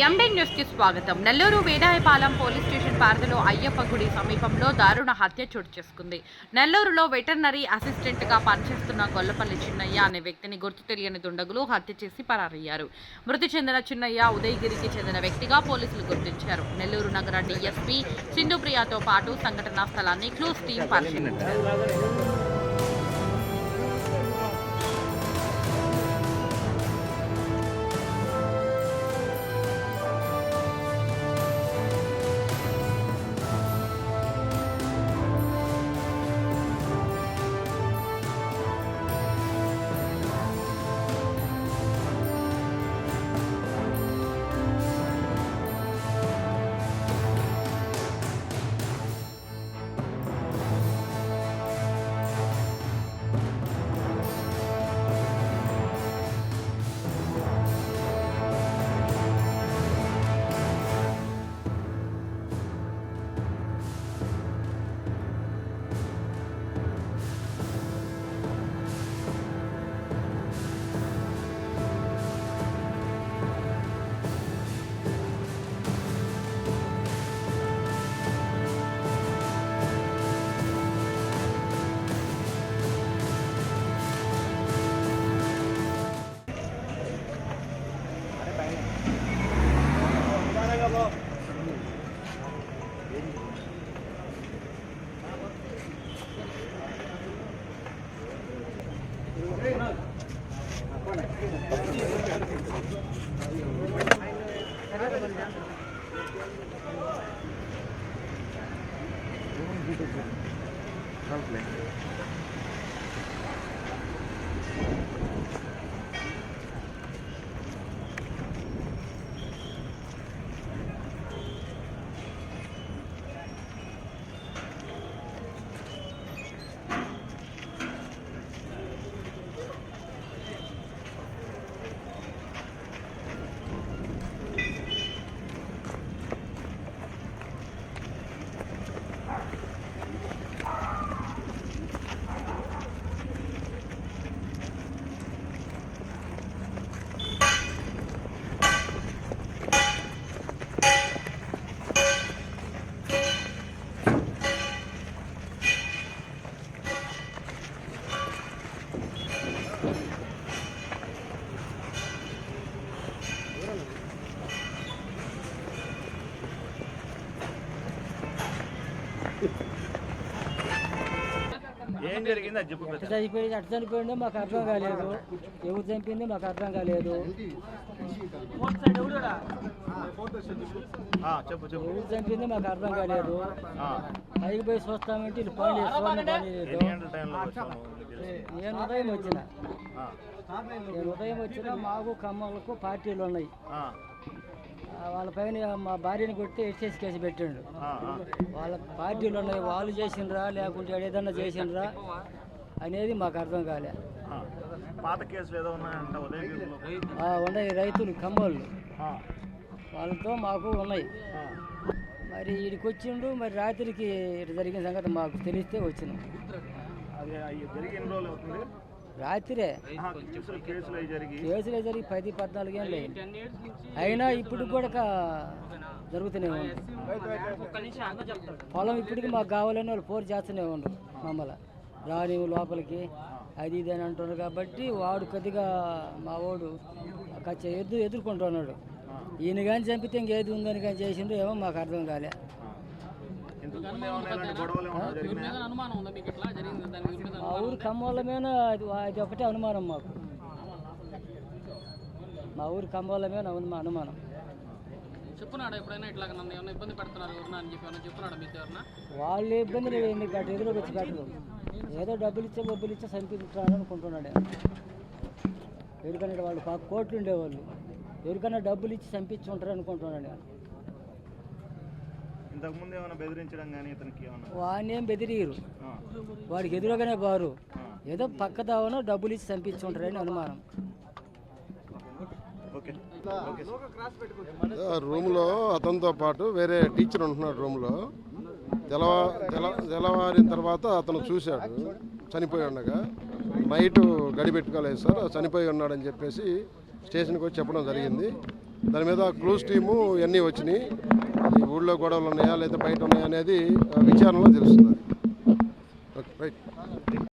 ఎండెన్ news కి స్వాగతం. Nellore Vedayapalem police station పరిధిలో అయ్యప్ప గుడి సమీపంలో దారుణ హత్య చోటు చేసుకుంది. నెల్లూరులో వెటర్నరీ అసిస్టెంట్ గా పనిచేస్తున్న గొల్లపల్లి చిన్నయ్య అనే వ్యక్తిని గుర్తు తెలియని దుండగులు హత్య చేసి పరారయ్యారు. మృతి చెందిన చిన్నయ్య ఉదయగిరికి చెందిన వ్యక్తిగా పోలీసులు గుర్తించారు. నెల్లూరు నగర డీఎస్పీ సింధుప్రియతో పాటు సంఘటనా స్థలాన్ని క్లూస్ టీం పరిశీలించారు. ఏం జరిగింది అది చెప్పు. చనిపోయింది అటు చనిపోయిందో మాకు అర్థం కాలేదు, ఎవరు చంపింది మాకు అర్థం కాలేదు. ఎవరు చంపింది మాకు అర్థం కాలేదు. పైకి పోయి చూస్తామంటే ఇటు పని లేదు. నేను ఉదయం వచ్చిన మాకు ఖమ్మాలకు పార్టీలు ఉన్నాయి. వాళ్ళ పైన మా భార్యని కొట్టి ఎక్సైజ్ కేసు పెట్టిండు. వాళ్ళ పార్టీలు ఉన్నాయి, వాళ్ళు చేసిండ్రా లేకుంటే ఏదన్నా చేసిండ్రా అనేది మాకు అర్థం కాలే. పాత కేసులు ఏదో ఉన్నాయి, రైతులు ఖమ్మోళ్ళు వాళ్ళతో మాకు ఉన్నాయి. మరి వీడికి వచ్చిండు, మరి రాత్రికి జరిగిన సంగతి మాకు తెలిస్తే వచ్చినాం. రాత్రే కేసులు జరిగి 10-14 ఏళ్ళు అయింది. అయినా ఇప్పుడు కూడా జరుగుతూనే ఉంది. పొలం ఇప్పటికి మాకు కావాలని వాళ్ళు పోరు చేస్తూనే ఉండరు. మమ్మల్ని రాని లోపలికి అది ఇది అని అంటున్నారు. కాబట్టి వాడు కొద్దిగా మా వాడు ఎదుర్కొంటున్నాడు. ఈయన కానీ చంపితే ఇంకేది ఉందని కానీ చేసిండో ఏమో మాకు అర్థం కాలే. మా ఊరు ఖమ్మాల మీద అది ఒకటే అనుమానం మాకు. మా ఊరు ఖమ్మాల మీద అనుమానం. చెప్పున్నాడు ఎప్పుడైనా ఇట్లా నన్ను ఏమైనా ఇబ్బంది పెడుతున్నారు అని చెప్పి చెప్పున్నాడు మీకు ఎవరన్నా? వాళ్ళు ఇబ్బంది ఎందుకంటే ఎదురుకు వచ్చి పెట్టరు. ఏదో డబ్బులు ఇచ్చే చంపించారు అనుకుంటున్నాడు. ఎవరికన్నా వాళ్ళు కోట్లు ఉండేవాళ్ళు, ఎవరికన్నా డబ్బులు ఇచ్చి చంపించి ఉంటారు అనుకుంటున్నాడు. ఇంతకుముందు ఏమైనా బెదిరించడం కానీ ఇతనికి వాడిని ఏం బెదిరియరు, వాడికి ఎదురుగానే బారు. ఏదో పక్క దావనో డబ్బులు ఇచ్చి చంపించుంటారని అనుమానం. రూమ్లో అతనితో పాటు వేరే టీచర్ ఉంటున్నాడు. రూమ్లో తెల్లవారిన తర్వాత అతను చూశాడు చనిపోయి ఉండగా. నైట్ గడిపెట్టుకోలేదు సార్, చనిపోయి ఉన్నాడని చెప్పేసి స్టేషన్కి వచ్చి చెప్పడం జరిగింది. దాని మీద క్లూస్ టీము ఇవన్నీ వచ్చినాయి. అది ఊళ్ళో గొడవలు ఉన్నాయా లేదా బయట ఉన్నాయా అనేది విచారణలో తెలుస్తుంది. Okay right.